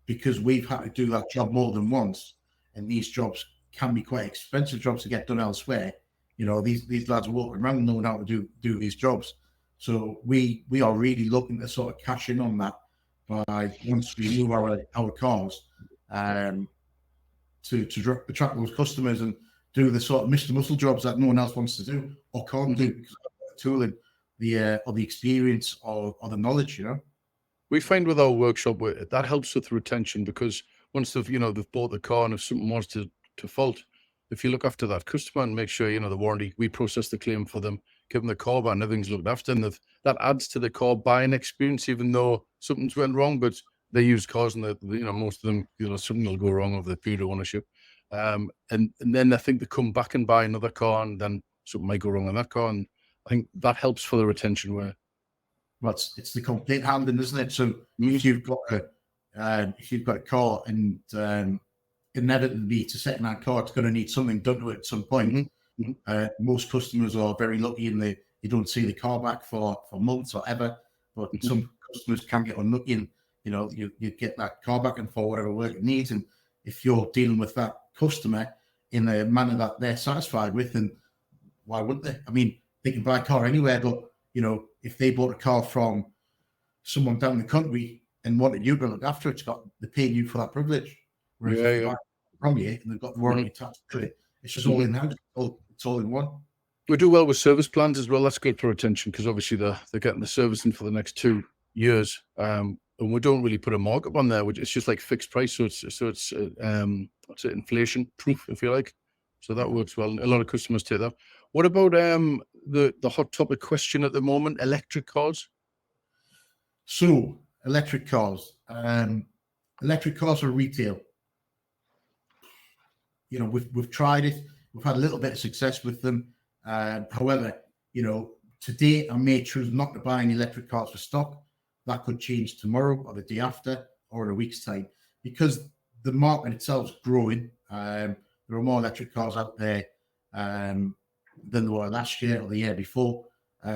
because we've had to do that job more than once, and these jobs can be quite expensive jobs to get done elsewhere. These lads are walking around knowing how to do these jobs. So we are really looking to sort of cash in on that by once we move our cars to attract those customers and do the sort of Mr. Muscle jobs that no one else wants to do or can't do because of the tooling, or the experience or the knowledge, We find with our workshop that helps with retention, because once they've bought the car, and if something was to fault, if you look after that customer and make sure the warranty, we process the claim for them, give them the car back, and everything's looked after, and that adds to the car buying experience, even though something's went wrong. But they use cars, and most of them, something will go wrong over the period of ownership, and then I think they come back and buy another car, and then something might go wrong on that car, and I think that helps for the retention. Well, it's the complete handling, isn't it? So if you've got a car, and inevitably it's a second-hand car, it's going to need something done to it at some point. Most customers are very lucky and they don't see the car back for months or ever. But some customers can get unlucky and, you know, you get that car back and for whatever work it needs. And if you're dealing with that customer in a manner that they're satisfied with, then why wouldn't they? I mean, they can buy a car anywhere, but, you know, if they bought a car from someone down the country and wanted you to look after it, they're paying you for that privilege. Whereas if they buy it from you and they've got the warranty attached to it, it's just all in house. It's all in one. We do well with service plans as well. That's good for retention because obviously they're getting the servicing for the next 2 years. And we don't really put a markup on there. It's just like fixed price. So it's inflation proof, if you like. So that works well. A lot of customers take that. What about the hot topic question at the moment, electric cars? So electric cars. Electric cars for retail. You know, we've tried it. We've had a little bit of success with them. However, you know, today I may choose not to buy any electric cars for stock. That could change tomorrow or the day after or in a week's time because the market itself is growing. There are more electric cars out there than there were last year or the year before.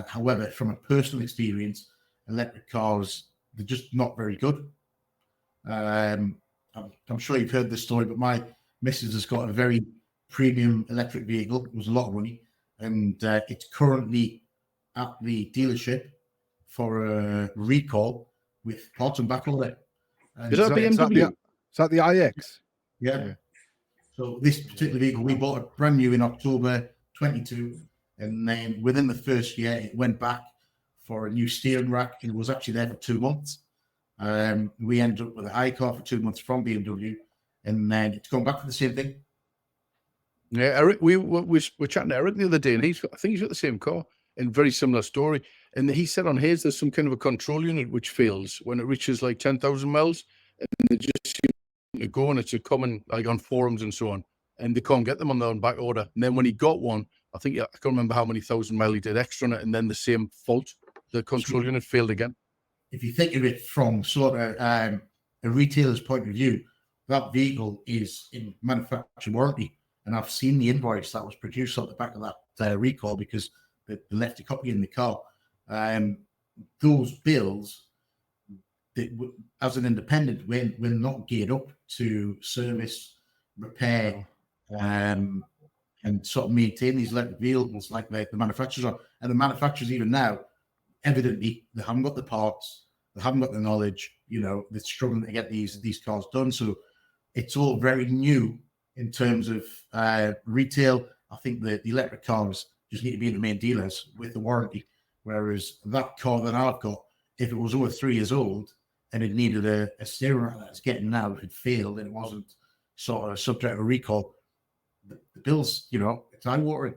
However, from a personal experience, electric cars, they're just not very good. I'm sure you've heard this story, but my missus has got a very premium electric vehicle. It was a lot of money. And it's currently at the dealership for a recall with parts and back order. Is that BMW? Is that the iX? Yeah. So this particular vehicle, we bought it brand new in October 22. And then within the first year, it went back for a new steering rack. It was actually there for 2 months. We ended up with an iCar for 2 months from BMW. And then it's gone back for the same thing. Yeah, Eric, we were chatting to Eric the other day, and I think he's got the same car and very similar story. And he said on his, there's some kind of a control unit which fails when it reaches like 10,000 miles, and they just seem to go, and it's a common, like on forums and so on, and they can't get them on their own back order. And then when he got one, I think, I can't remember how many thousand mile he did extra on it, and then the same fault, the control unit failed again. If you think of it from sort of a retailer's point of view, that vehicle is in manufacturing warranty. And I've seen the invoice that was produced on the back of that recall because they left a copy in the car. Those bills, as an independent, we're not geared up to service, repair, and sort of maintain these electric vehicles like the manufacturers are. And the manufacturers even now, evidently, they haven't got the parts, they haven't got the knowledge, you know, they're struggling to get these cars done. So it's all very new. In terms of retail, I think the electric cars just need to be in the main dealers with the warranty. Whereas that car that I've got, if it was over 3 years old and it needed a steering rack that's getting now, if it failed and it wasn't sort of subject to recall, the bills, you know, it's eye-watering.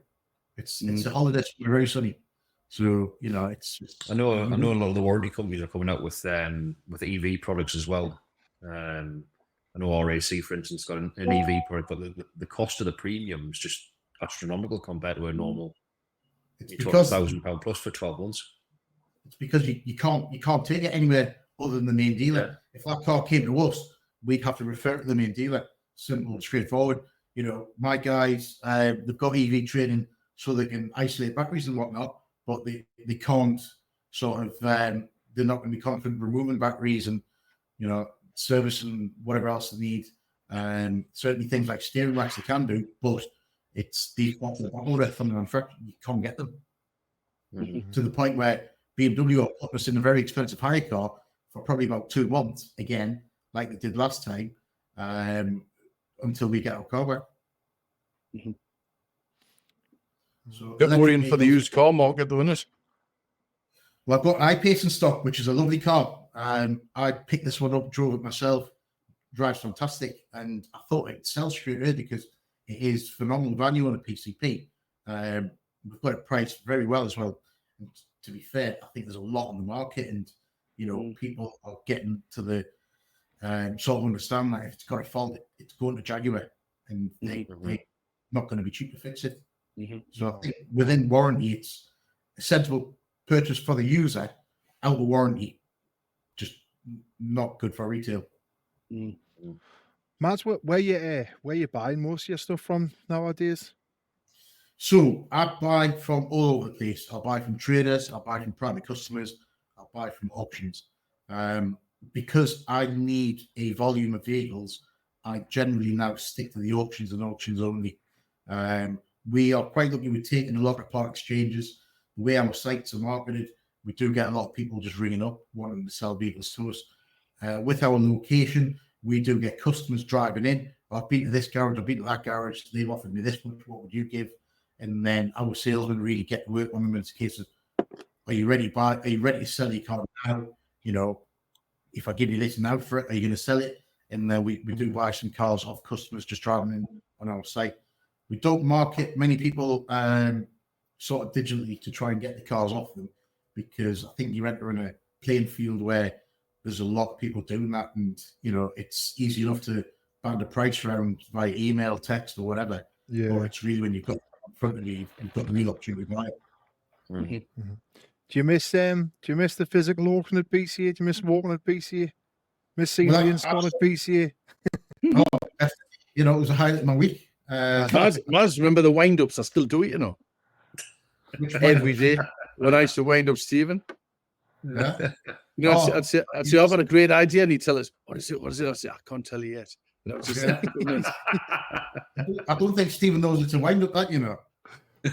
It's a holiday, it's very sunny. So, you know, it's I know a lot of the warranty companies are coming out with EV products as well. I know RAC, for instance, got an EV product, but the cost of the premium is just astronomical compared to a normal. It's because £1,000 plus for 12 months. It's because you can't take it anywhere other than the main dealer. Yeah. If that car came to us, we'd have to refer it to the main dealer. Simple, straightforward. You know, my guys, they've got EV training so they can isolate batteries and whatnot, but they can't sort of, they're not going to be confident removing batteries and, you know, service and whatever else they need. And certainly things like steering racks they can do, but it's these ones that order from the manufacturer, you can't get them. Mm-hmm. To the point where BMW are putting us in a very expensive hire car for probably about 2 months again, like they did last time, until we get our car back. Mm-hmm. So they're worrying for the used car market, though, isn't it? Well, I've got I-Pace in stock, which is a lovely car. I picked this one up, drove it myself, drives fantastic, and I thought it'd sell straight away because it is phenomenal value on a PCP. We've got it priced very well as well. And to be fair, I think there's a lot on the market, and you know, people are getting to the sort of understand that if it's got a fault, it's going to Jaguar, and they're not going to be cheap to fix it. Mm-hmm. So I think within warranty, it's a sensible purchase for the user. Out of warranty, just not good for retail. Mads, where you buying most of your stuff from nowadays? So I buy from all over the place. I'll buy from traders, I'll buy from private customers, I'll buy from auctions. Because I need a volume of vehicles, I generally now stick to the auctions and auctions only. We are quite lucky with taking a lot of part exchanges. The way our sites are marketed, we do get a lot of people just ringing up wanting to sell vehicles to us. With our location, we do get customers driving in. I've been to this garage, I've been to that garage, they've offered me this much, what would you give? And then our salesmen really get to work on them. It's a case of, are you ready to buy? Are you ready to sell your car now? You know, if I give you this now for it, are you going to sell it? And then we do buy some cars off customers just driving in on our site. We don't market many people sort of digitally to try and get the cars off them, because I think you're entering a playing field where there's a lot of people doing that, and you know it's easy enough to band a price around via email, text, or whatever. Yeah. Or it's really when you've got it in front of you, you've got the real opportunity to buy it. Do you miss the physical auction at BCA? Do you miss walking at BCA? Miss seeing Well, the install at BCA? Oh, you know, it was a highlight of my week. Maz, remember the wind-ups? I still do it, you know, Which every day. When I used to wind up Stephen, Yeah. you know, Oh, I'd say, I've got a great idea, and he'd tell us, what is it? I'd say, I can't tell you yet. And that was just I don't think Stephen knows it's a wind up, that, you know.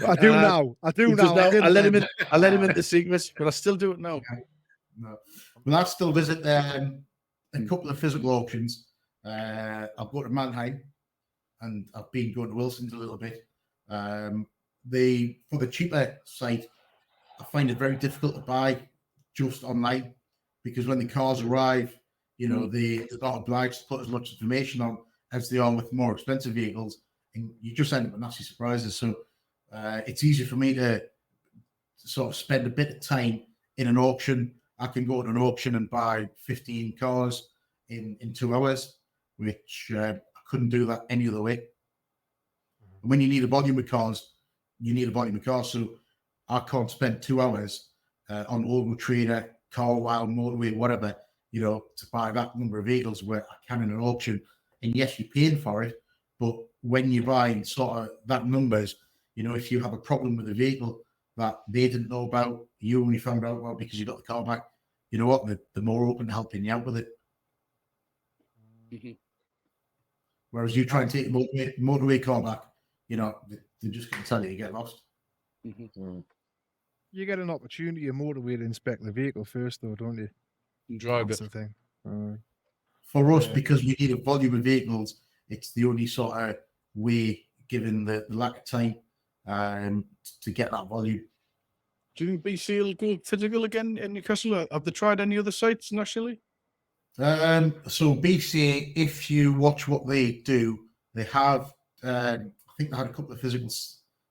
I do now. I do now. I let him in. I let him into secrets, but I still do it now. No. Well, I still visit a couple of physical auctions. I've got to Mannheim, and I've been going to Wilson's a little bit. For the cheaper site, I find it very difficult to buy just online, because when the cars arrive, you know, they're not obliged to put as much information on as they are with more expensive vehicles, and you just end up with nasty surprises. So it's easy for me to sort of spend a bit of time in an auction. I can go to an auction and buy 15 cars in 2 hours, which I couldn't do that any other way. And when you need a volume of cars, you need a volume of cars. So I can't spend 2 hours on Auto Trader, Car Wild, Motorway, whatever, you know, to buy that number of vehicles where I can in an auction. And yes, you're paying for it, but when you're buying sort of that numbers, you know, if you have a problem with a vehicle that they didn't know about, you only found out about because you got the car back, you know what, they're more open to helping you out with it. Whereas you try and take a motorway car back, you know, they're just going to tell you to get lost. You get an opportunity in motorway to inspect the vehicle first, though, don't you? And drive That's it. the thing. For us, because we need a volume of vehicles, it's the only sort of way, given the lack of time, to get that volume. Do you think BC will go physical again in Newcastle? Have they tried any other sites nationally? So BCA, if you watch what they do, they have, I think they had a couple of physical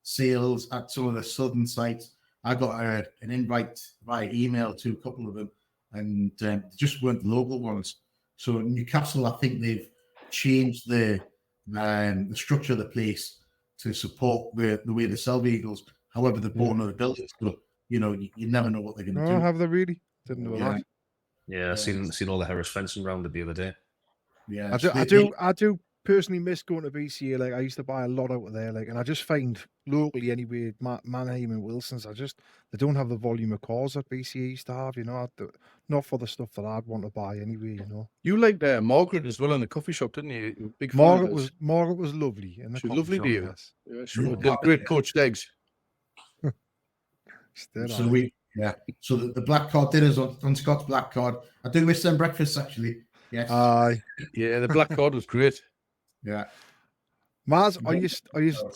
sales at some of the southern sites. I got an invite via email to a couple of them, and they just weren't the local ones. So in Newcastle, I think they've changed the structure of the place to support the way they sell vehicles. However, they bought another building, so you know you never know what they're going to do. Oh, have they really? Didn't know that. Yeah, I seen all the Harris fencing around it the other day. Yeah, I do personally miss going to BCA. Like I used to buy a lot out of there. Like, and I just find locally anyway, Mannheim and Wilson's, they don't have the volume of cars that BCA used to have. You know, not for the stuff that I'd want to buy anyway. You know, You liked Margaret as well in the coffee shop, didn't you? You were a big fan of hers. Margaret was lovely. In the She was coffee lovely shop, to you. yes. Yeah, sure. Did great poached eggs. So the black card dinners on Scott's black card. I do miss them breakfasts actually. Yes. Yeah, the black card was great. Yeah. Maz, are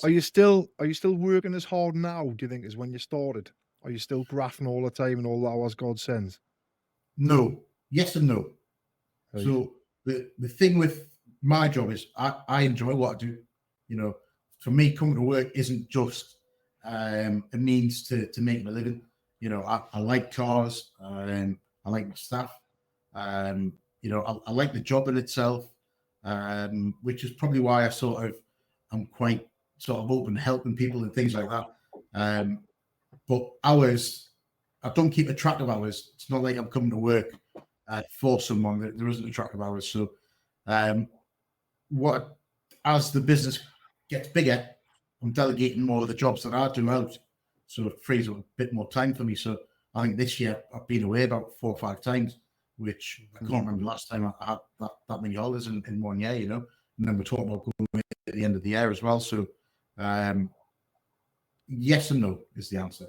you still working as hard now, do you think, as when you started? Are you still grafting all the time and all the hours God sends? No. Yes and no. Right. So the thing with my job is I enjoy what I do. You know, for me, coming to work isn't just a means to make a living. You know, I like cars, I like the staff, you know, I like the job in itself, which is probably why I'm quite sort of open to helping people and things like that. But hours, I don't keep a track of hours. It's not like I'm coming to work for someone. There isn't a track of hours. So as the business gets bigger, I'm delegating more of the jobs that I do out, so it frees up a bit more time for me. So I think this year I've been away about 4 or 5 times, which I can't remember the last time I had that many holidays in 1 year, you know. And then we're talking about going away at the end of the year as well. So yes and no is the answer.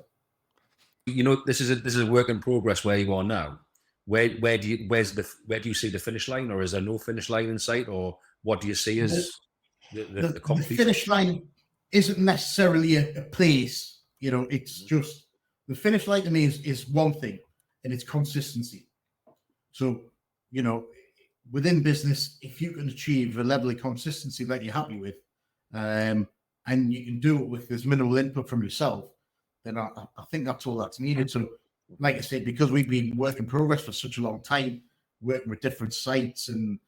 You know, this is a work in progress where you are now. Where do you see the finish line, or is there no finish line in sight, or what do you see as the finish line isn't necessarily a place, you know. It's just the finish line to me is one thing, and it's consistency. So, you know, within business, if you can achieve a level of consistency that you're happy with, and you can do it with as minimal input from yourself, then I think that's all that's needed. So, like I said, because we've been work in progress for such a long time, working with different sites and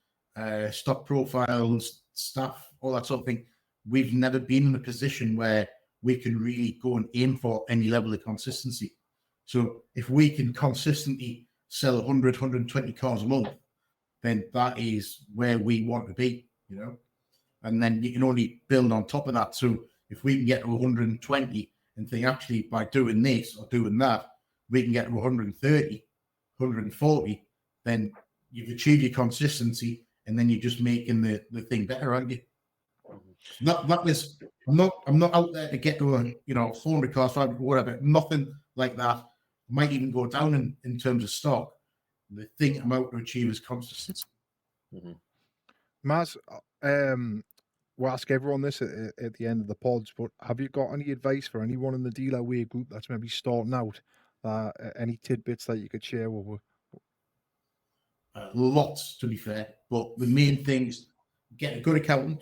stock profiles, staff, all that sort of thing, we've never been in a position where we can really go and aim for any level of consistency. So if we can consistently sell 100, 120 cars a month, then that is where we want to be, you know. And then you can only build on top of that. So if we can get to 120 and think, actually, by doing this or doing that, we can get to 130, 140, then you've achieved your consistency, and then you're just making the thing better, aren't you? I'm not out there to get to 400 cars, 500, whatever, nothing like that. Might even go down in terms of stock. The thing I'm out to achieve is consistency. Maz, we'll ask everyone this at the end of the pods, but have you got any advice for anyone in the Dealerway group that's maybe starting out? Any tidbits that you could share with? Lots, to be fair, but the main things: get a good accountant.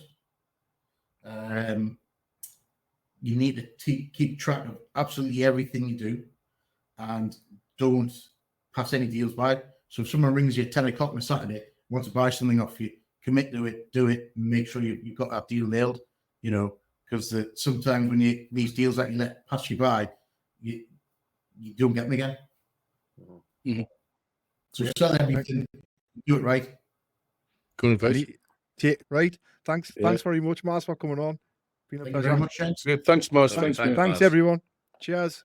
You need to keep track of absolutely everything you do, and don't pass any deals by. So if someone rings you at 10 o'clock on a Saturday, wants to buy something off you, commit to it, do it, and make sure you've got that deal nailed. You know, because sometimes when these deals that you let pass you by, you don't get them again. Mm-hmm. So sell everything, do it right. Good advice. Right. Thanks very much, Maz, for coming on. Been a Thank pleasure. you very much, gents. Great. Thanks, Mars. Thanks everyone. Cheers.